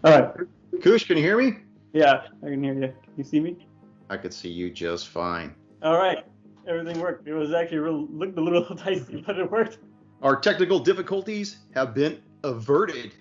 All right. Kush, can you hear me? Yeah, I can hear you. Can you see me? I could see you just fine. All right. Everything worked. It was actually looked a little dicey, but it worked. Our technical difficulties have been averted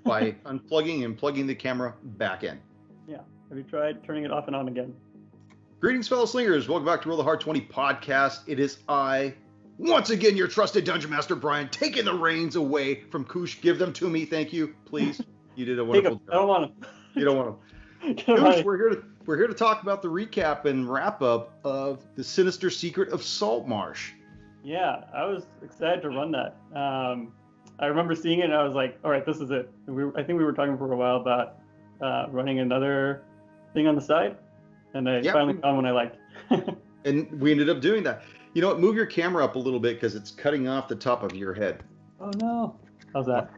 by unplugging and plugging the camera back in. Yeah. Have you tried turning it off and on again? Greetings, fellow slingers. Welcome back to Roll the Hard 20 podcast. It is I, once again, your trusted Dungeon Master, Brian, taking the reins away from Kush. Give them to me, thank you, please. You did a wonderful job. I don't want them. You don't want them. Kush, we're here to talk about the recap and wrap up of the sinister secret of Saltmarsh. Yeah, I was excited to run that. I remember seeing it and I was like, all right, this is it. I think we were talking for a while about running another thing on the side, and I finally found one I liked. And we ended up doing that. You know what? Move your camera up a little bit because it's cutting off the top of your head. Oh no! How's that?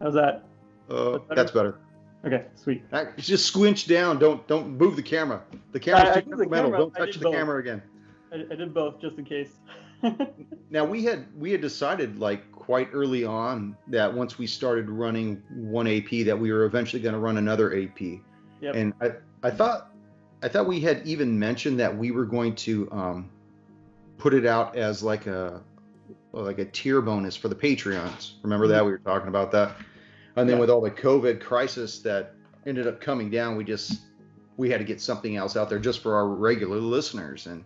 How's that? That's better. Okay, sweet. Just squinch down. Don't move the camera. The camera's too temperamental. Don't touch the camera again. I did both just in case. Now we had decided like quite early on that once we started running one AP that we were eventually going to run another AP. Yep. And I thought we had even mentioned that we were going to put it out as like a tier bonus for the Patreons. Remember that we were talking about that, and then with all the COVID crisis that ended up coming down, we had to get something else out there just for our regular listeners. And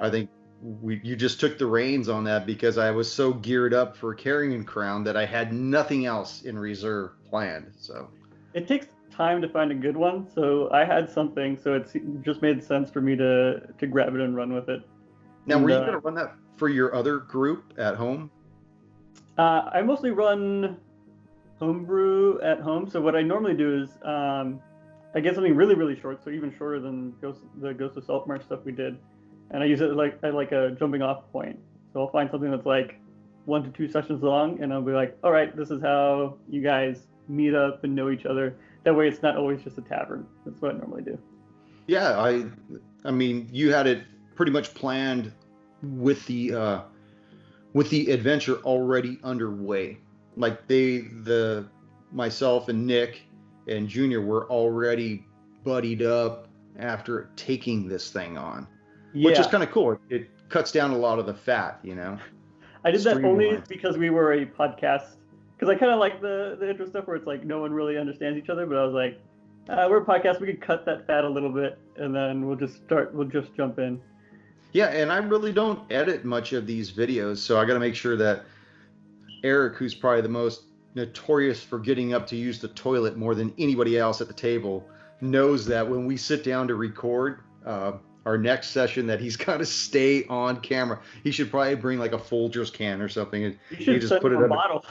I think you just took the reins on that because I was so geared up for Carrion Crown that I had nothing else in reserve planned. So it takes time to find a good one. So I had something, so it just made sense for me to grab it and run with it. Now, were you going to run that for your other group at home? I mostly run homebrew at home. So what I normally do is I get something really, really short, so even shorter than the Ghost of Saltmarsh stuff we did. And I use it like a jumping off point. So I'll find something that's like 1 to 2 sessions long, and I'll be like, all right, this is how you guys meet up and know each other. That way it's not always just a tavern. That's what I normally do. Yeah, I mean, you had it pretty much planned with the adventure already underway. Like myself and Nick and Junior were already buddied up after taking this thing on. Yeah. Which is kind of cool. It cuts down a lot of the fat, you know. I did that only because we were a podcast. Because I kind of like the intro stuff where it's like no one really understands each other. But I was like, we're a podcast. We could cut that fat a little bit, and then we'll just jump in. Yeah, and I really don't edit much of these videos, so I got to make sure that Eric, who's probably the most notorious for getting up to use the toilet more than anybody else at the table, knows that when we sit down to record our next session that he's got to stay on camera. He should probably bring like a Folgers can or something, and you just put it in a bottle.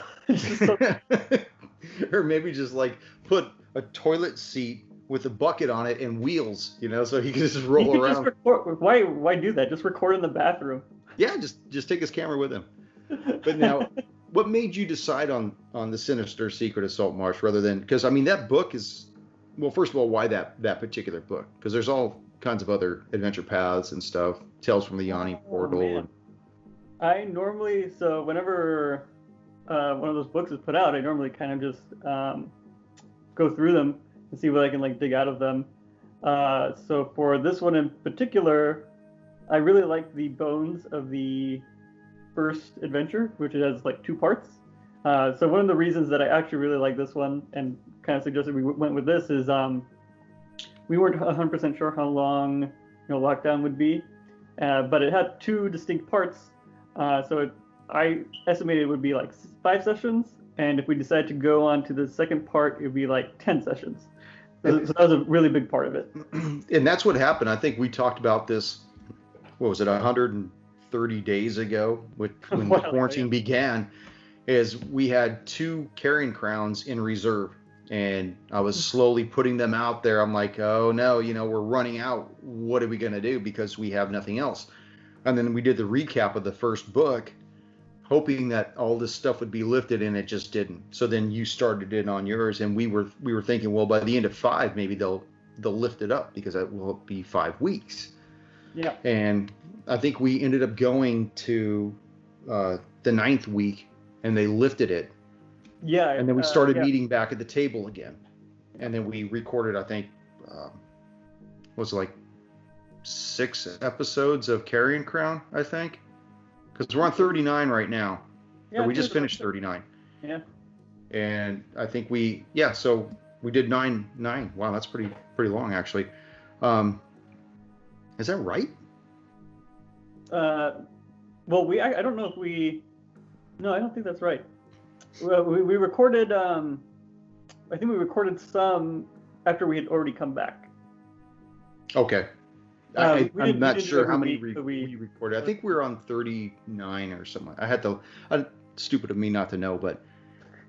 Or maybe just like put a toilet seat with a bucket on it and wheels, you know, so he can just roll around. Just record. Why do that? Just record in the bathroom. Yeah, just take his camera with him. But now, what made you decide on the sinister secret of Saltmarsh rather than, because I mean that book is, well, first of all, why that particular book? Because there's all kinds of other adventure paths and stuff, Tales from the Yawning Portal. I normally, so whenever one of those books is put out, I normally kind of just go through them and see what I can like dig out of them. So for this one in particular, I really like the bones of the first adventure, which has like 2 parts. So one of the reasons that I actually really like this one and kind of suggested we went with this is we weren't 100% sure how long lockdown would be, but it had 2 distinct parts. I estimated it would be like 5 sessions, and if we decided to go on to the second part, it would be like 10 sessions. So that was a really big part of it. And that's what happened. I think we talked about this, what was it, 130 days ago when the quarantine began, is we had 2 Carrion Crowns in reserve. And I was slowly putting them out there. I'm like, oh no, we're running out. What are we going to do? Because we have nothing else. And then we did the recap of the first book, hoping that all this stuff would be lifted, and it just didn't. So then you started it on yours, and we were thinking, well, by the end of 5, maybe they'll lift it up because that will be 5 weeks. Yeah. And I think we ended up going to the 9th week, and they lifted it. Yeah. And then we started meeting back at the table again. and then we recorded, I think, was it like 6 episodes of Carrion Crown, I think, because we're on 39 right now. Yeah, we just finished 39. Yeah. And I think so we did 9. Wow, that's pretty long, actually. Is that right? Well, I don't know if no, I don't think that's right. Well, we recorded, I think we recorded some after we had already come back. Okay. I'm not sure how many we recorded. I think we were on 39 or something. Stupid of me not to know,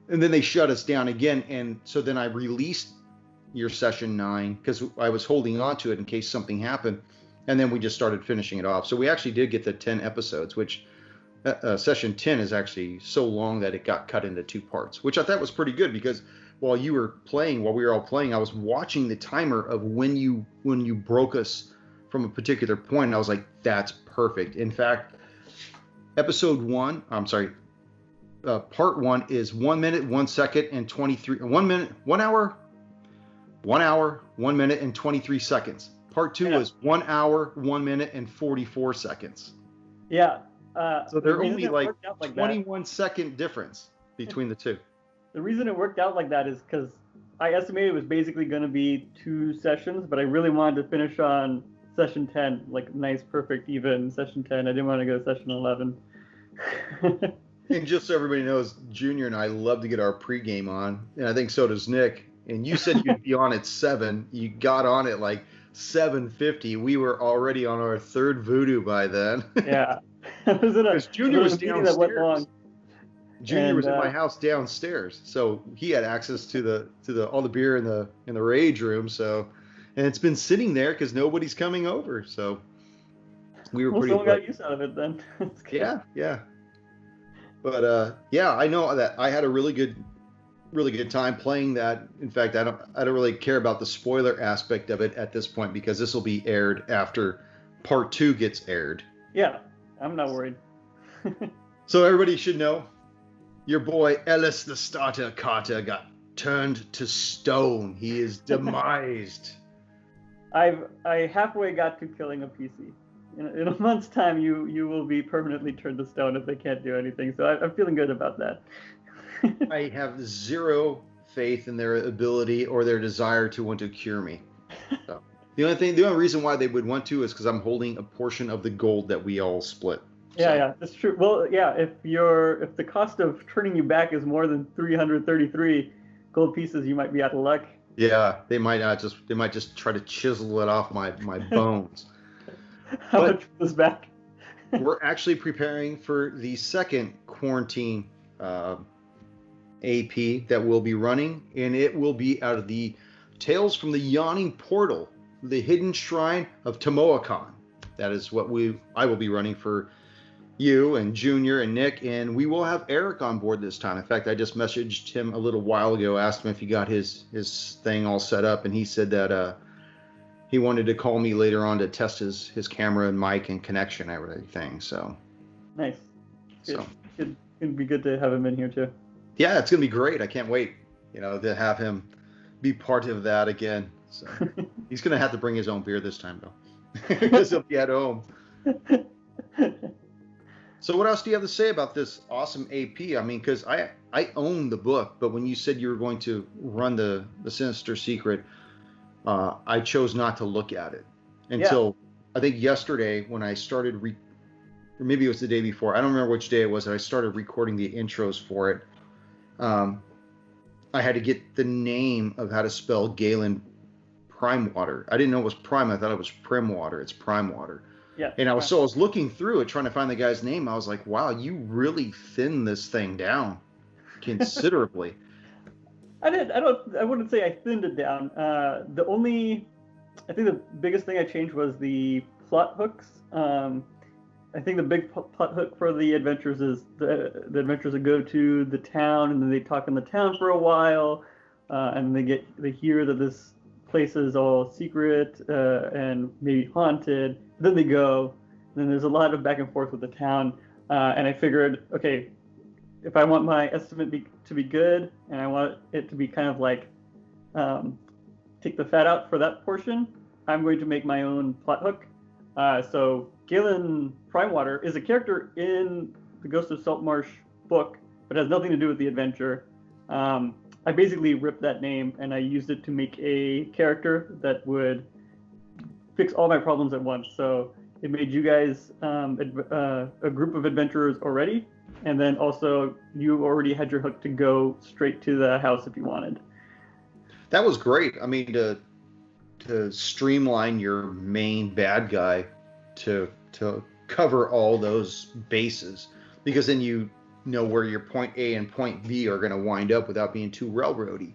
and then they shut us down again. And so then I released your session 9 because I was holding on to it in case something happened. And then we just started finishing it off. So we actually did get the 10 episodes, which session 10 is actually so long that it got cut into 2 parts, which I thought was pretty good because while we were all playing, I was watching the timer of when you broke us from a particular point. And I was like, that's perfect. In fact, part 1 is 1 minute, 1 second, and 23. 1 minute, 1 hour, 1 hour, 1 minute, and 23 seconds. Part 2 is 1 hour, 1 minute, and 44 seconds. Yeah. So they're only like 21-second difference between the two. The reason it worked out like that is because I estimated it was basically going to be 2 sessions, but I really wanted to finish on session 10, like nice, perfect, even session 10. I didn't want to go to session 11. And just so everybody knows, Junior and I love to get our pregame on, and I think so does Nick. And you said you'd be on at 7. You got on at like 7:50. We were already on our 3rd voodoo by then. Yeah. Because Junior was downstairs. Junior was in my house downstairs, so he had access to the all the beer in the rage room. So, and it's been sitting there because nobody's coming over. So we were pretty. Someone got use out of it then. Yeah. But I know that I had a really good time playing that. In fact, I don't really care about the spoiler aspect of it at this point because this will be aired after part 2 gets aired. Yeah, I'm not worried. So everybody should know, your boy Ellis the Starter Carter got turned to stone. He is demised. I halfway got to killing a PC. In a month's time, you will be permanently turned to stone if they can't do anything. So I'm feeling good about that. I have zero faith in their ability or their desire to want to cure me. So, the only reason why they would want to is because I'm holding a portion of the gold that we all split. Yeah, that's true. Well, yeah, if the cost of turning you back is more than 333 gold pieces, you might be out of luck. Yeah, they might just try to chisel it off my bones. How much was back? We're actually preparing for the second quarantine AP that we'll be running, and it will be out of the Tales from the Yawning Portal, the Hidden Shrine of Tomoakan. That is what I will be running for you and Junior and Nick, and we will have Eric on board this time. In fact, I just messaged him a little while ago, asked him if he got his thing all set up, and he said that he wanted to call me later on to test his camera and mic and connection and everything. So nice. It'd be good to have him in here too. Yeah, it's gonna be great. I can't wait, to have him be part of that again. So he's gonna have to bring his own beer this time though, because he'll be at home. So what else do you have to say about this awesome AP? I mean, because I own the book, but when you said you were going to run the Sinister Secret, I chose not to look at it until I think yesterday when I started or maybe it was the day before. I don't remember which day it was that I started recording the intros for it. I had to get the name of how to spell Galen Prime Water. I didn't know it was Prime. I thought it was Prim Water. It's Prime Water. Yeah. And I was looking through it trying to find the guy's name. I was like, wow, you really thinned this thing down considerably. I wouldn't say I thinned it down. I think the biggest thing I changed was the plot hooks. I think the big plot hook for the adventures is the adventurers that go to the town and then they talk in the town for a while, and they hear that this place is all secret and maybe haunted. Then they go. And then there's a lot of back and forth with the town, and I figured, okay, if I want my estimate to be good and I want it to be kind of like take the fat out for that portion, I'm going to make my own plot hook. So Galen Primewater is a character in the Ghost of Saltmarsh book, but has nothing to do with the adventure. I basically ripped that name and I used it to make a character that would fix all my problems at once. So it made you guys a group of adventurers already, and then also you already had your hook to go straight to the house if you wanted. That was great. I mean, to streamline your main bad guy to cover all those bases, because then you know where your point A and point B are going to wind up without being too railroady.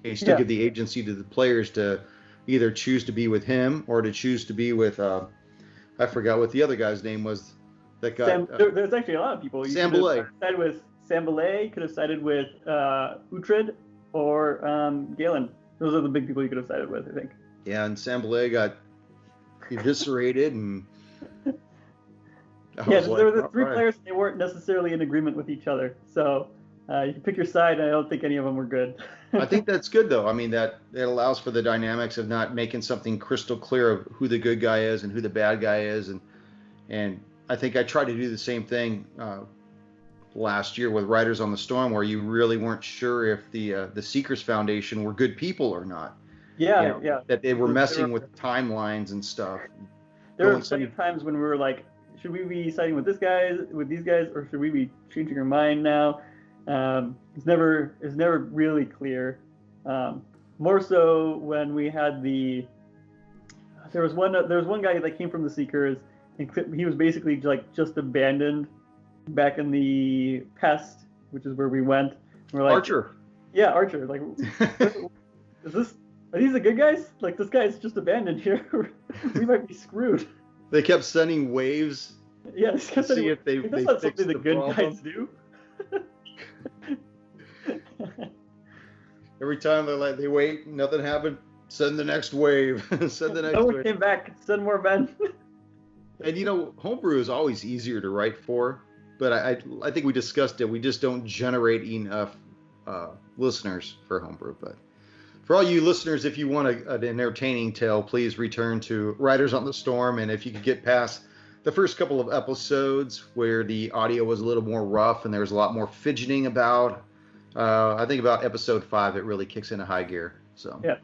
And you still give the agency to the players to either choose to be with him or to choose to be with I forgot what the other guy's name was. That guy. There's actually a lot of people. You Sam could Belay. have sided with Sam Belay, could have sided with Uhtred or Galen. Those are the big people you could have sided with, I think. Yeah, and Sam Belay got eviscerated, and there were the three players. They weren't necessarily in agreement with each other, so you can pick your side. And I don't think any of them were good. I think that's good, though. I mean, that it allows for the dynamics of not making something crystal clear of who the good guy is and who the bad guy is, and I think I tried to do the same thing last year with Riders on the Storm, where you really weren't sure if the Seekers Foundation were good people or not. Yeah. That they were messing with timelines and stuff. There were plenty of times when we were like, should we be siding with these guys, or should we be changing our mind now? It's never really clear. More so when we had there was one guy that came from the Seekers, and he was basically like just abandoned back in the past, which is where we went. We're like, Archer. Yeah, Archer. Like, are these the good guys? Like, this guy's just abandoned here. We might be screwed. They kept sending waves. Yeah, to see if they that's not fixed something the good problem. guys do. Every time they wait, nothing happened. Send the next wave. Send the next No wave. one came back. Send more men. And homebrew is always easier to write for, but I think we discussed it. We just don't generate enough listeners for homebrew. But for all you listeners, if you want an entertaining tale, please return to Riders on the Storm. And if you could get past the first couple of episodes where the audio was a little more rough and there was a lot more fidgeting about, I think about episode 5 it really kicks into high gear. So yeah.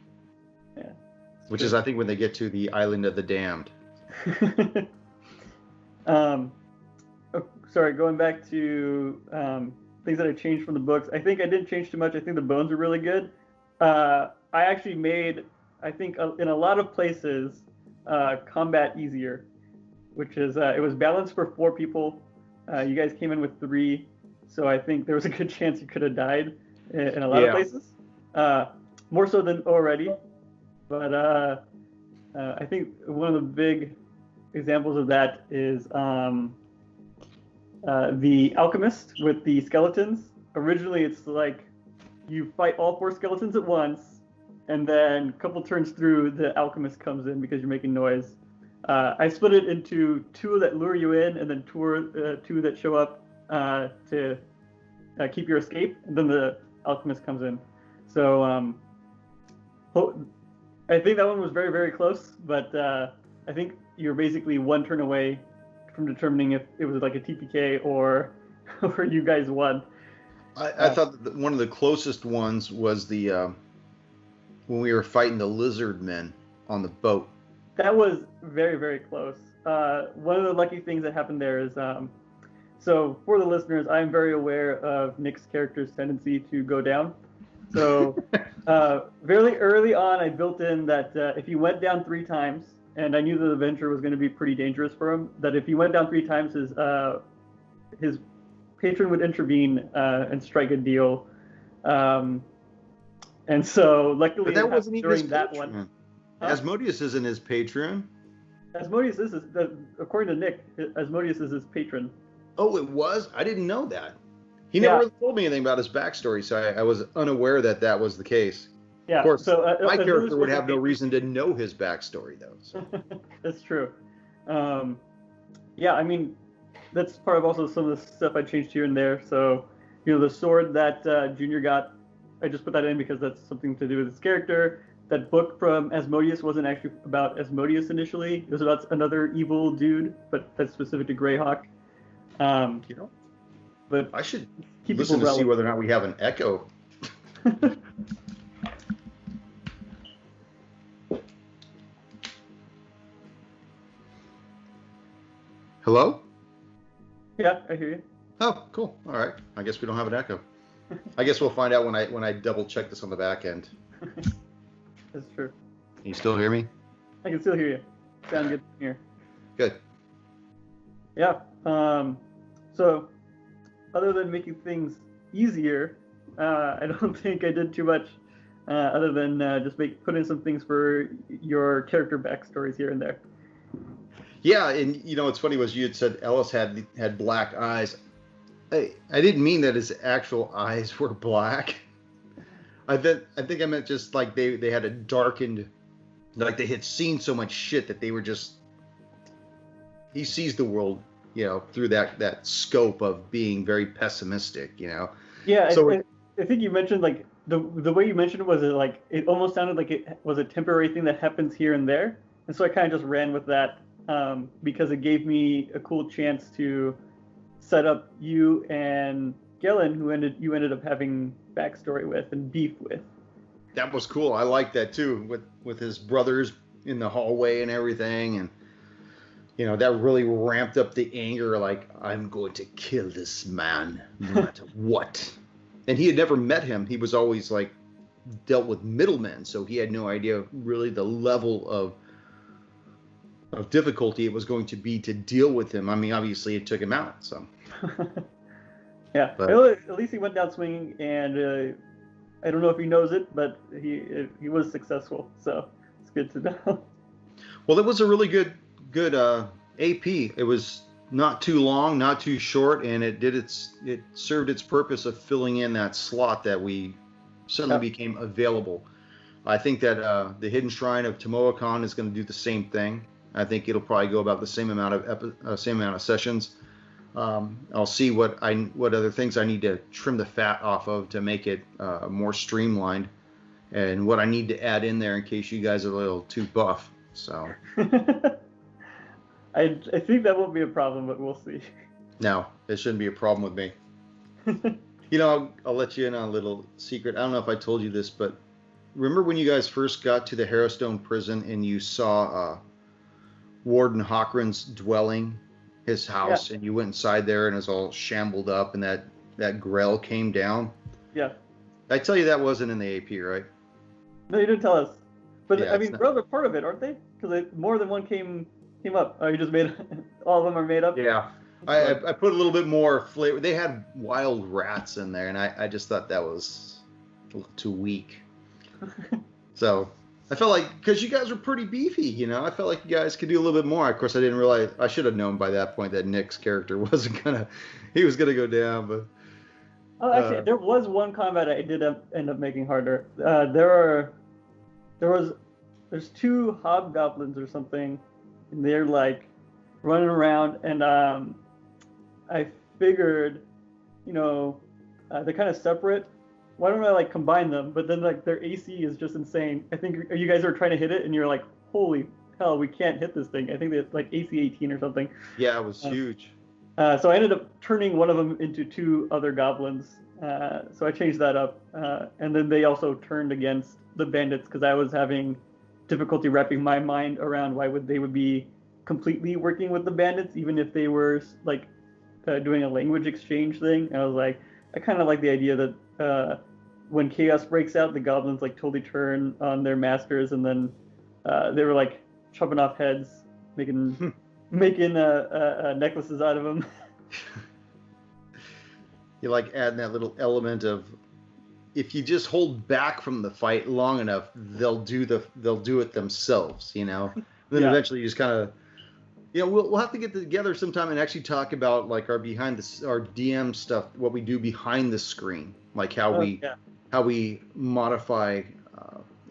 Which is, I think, when they get to the Island of the Damned. Sorry, going back to things that I changed from the books. I think I didn't change too much. I think the bones are really good. I actually made, I think, in a lot of places, combat easier, which is, it was balanced for 4 people. You guys came in with 3, so I think there was a good chance you could have died in a lot of places. More so than already. But I think one of the big examples of that is the alchemist with the skeletons. Originally, it's like you fight all 4 skeletons at once, and then a couple turns through, the alchemist comes in because you're making noise. I split it into 2 that lure you in, and then 2 that show up to keep your escape, and then the alchemist comes in. So I think that one was very, very close, but I think you're basically 1 turn away from determining if it was like a TPK or you guys won. I thought that one of the closest ones was the when we were fighting the lizard men on the boat. That was very, very close. One of the lucky things that happened there is, so for the listeners, I'm very aware of Nick's character's tendency to go down. So very early on, I built in that if he went down 3 times, and I knew the adventure was going to be pretty dangerous for him, that if he went down 3 times, his patron would intervene and strike a deal. And so luckily, but that wasn't even during his that patron. one. Asmodeus isn't his patron. Asmodeus is, according to Nick, Asmodeus is his patron. Oh, it was? I didn't know that. He never really told me anything about his backstory, so I was unaware that was the case. Yeah. Of course, so, my character would have no reason to know his backstory, though. So. That's true. Yeah, I mean, that's part of also some of the stuff I changed here and there. So, the sword that Junior got I just put that in because that's something to do with his character. That book from Asmodeus wasn't actually about Asmodeus initially. It was about another evil dude, but that's specific to Greyhawk. You know, But I should keep listen people to see relevant. whether or not we have an echo. Hello? Yeah, I hear you. Oh, cool. All right. I guess we don't have an echo. I guess we'll find out when I double check this on the back end. That's true. Can you still hear me? I can still hear you. Sound good here. Good. Yeah. So, other than making things easier, I don't think I did too much other than just put in some things for your character backstories here and there. Yeah, and you know what's funny was you had said Ellis had black eyes. I didn't mean that his actual eyes were black. I think I meant just like they had a darkened, like they had seen so much shit that they were just. He sees the world, you know, through that scope of being very pessimistic, you know. Yeah, So I think you mentioned like the way you mentioned it was like it almost sounded like it was a temporary thing that happens here and there, and so I kind of just ran with that because it gave me a cool chance to set up you and Gillen, who you ended up having backstory with and beef with. that was cool. I like that too, with his brothers in the hallway and everything, and you know that really ramped up the anger. Like, I'm going to kill this man no matter what. And he had never met him. He was always like dealt with middlemen, so he had no idea really the level of difficulty it was going to be to deal with him. I mean, obviously it took him out. So Yeah, but, at least he went down swinging, and I don't know if he knows it, but he was successful, so it's good to know. well, it was a really good AP. It was not too long, not too short, and it served its purpose of filling in that slot that we suddenly became available. I think that the Hidden Shrine of Tomoe-kan is going to do the same thing. I think it'll probably go about the same amount of sessions. I'll see what other things I need to trim the fat off of to make it more streamlined, and what I need to add in there in case you guys are a little too buff. So I think that won't be a problem, but we'll see. no, it shouldn't be a problem with me. You know, I'll let you in on a little secret. I don't know if I told you this, but remember when you guys first got to the Harrowstone prison and you saw Warden Hochran's dwelling, his house, and you went inside there and it was all shambled up and that grell came down? Yeah. I tell you that wasn't in the AP, right? No, you didn't tell us. But Yeah, I mean, they're part of it, aren't they? Because more than one came up. Oh, you just made all of them are made up? Yeah. I put a little bit more flavor. They had wild rats in there, and I just thought that was a little too weak. So I felt like, because you guys were pretty beefy, you know, I felt like you guys could do a little bit more. Of course, I didn't realize, I should have known by that point that Nick's character he was gonna go down, but. Oh, actually, there was one combat I did end up making harder. There's two hobgoblins or something, and they're like running around, and I figured, you know, they're kind of separate. Why don't I like combine them? But then like their AC is just insane. I think you guys are trying to hit it, and you're like, holy hell, we can't hit this thing. I think it's like AC 18 or something. Yeah, it was huge. So I ended up turning one of them into two other goblins. So I changed that up, and then they also turned against the bandits because I was having difficulty wrapping my mind around why they would be completely working with the bandits, even if they were like doing a language exchange thing. And I was like, I kind of like the idea that when chaos breaks out, the goblins like totally turn on their masters, and then they were like chopping off heads, making necklaces out of them. You like adding that little element of, if you just hold back from the fight long enough, they'll do it themselves, you know. And then eventually you just kind of, you know, we'll have to get together sometime and actually talk about like our DM stuff, what we do behind the screen, like how we modify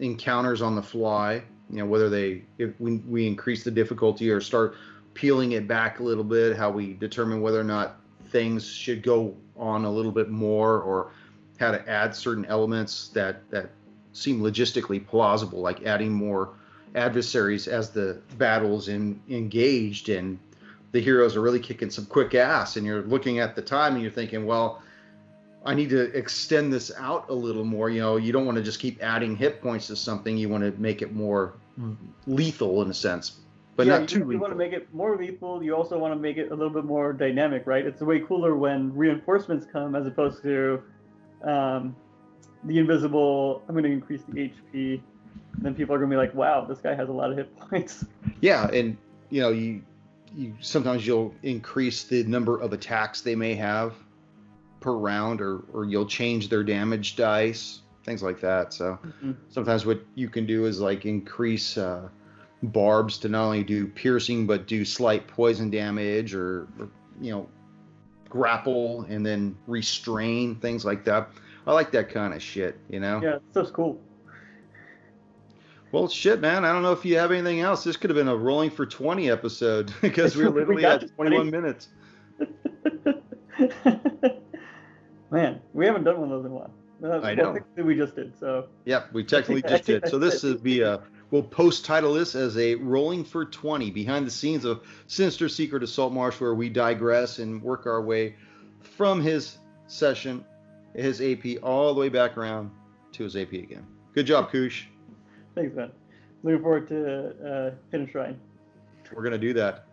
encounters on the fly, you know, whether if we increase the difficulty or start peeling it back a little bit, how we determine whether or not things should go on a little bit more, or how to add certain elements that seem logistically plausible, like adding more adversaries as the battle's engaged, and the heroes are really kicking some quick ass, and you're looking at the time and you're thinking, well, I need to extend this out a little more. You know, you don't want to just keep adding hit points to something. You want to make it more lethal in a sense, but not too lethal. You want to make it more lethal. You also want to make it a little bit more dynamic, right? It's way cooler when reinforcements come as opposed to the invisible, I'm going to increase the HP. And then people are going to be like, wow, this guy has a lot of hit points. Yeah, and you know, you sometimes you'll increase the number of attacks they may have per round, or you'll change their damage dice, things like that. So sometimes what you can do is like increase barbs to not only do piercing but do slight poison damage, or you know, grapple and then restrain, things like that. I like that kind of shit, you know? Yeah, stuff's cool. Well, shit, man. I don't know if you have anything else. This could have been a rolling for 20 episode because we're literally at 21 minutes. Man, we haven't done one of those in a while. I know. We just did, so. Yep, we technically just did. So this is we'll post-title this as a rolling for 20, behind the scenes of Sinister Secret of Saltmarsh, where we digress and work our way from his session, his AP, all the way back around to his AP again. Good job, Kush. Thanks, man. Looking forward to finish Shrine. We're going to do that.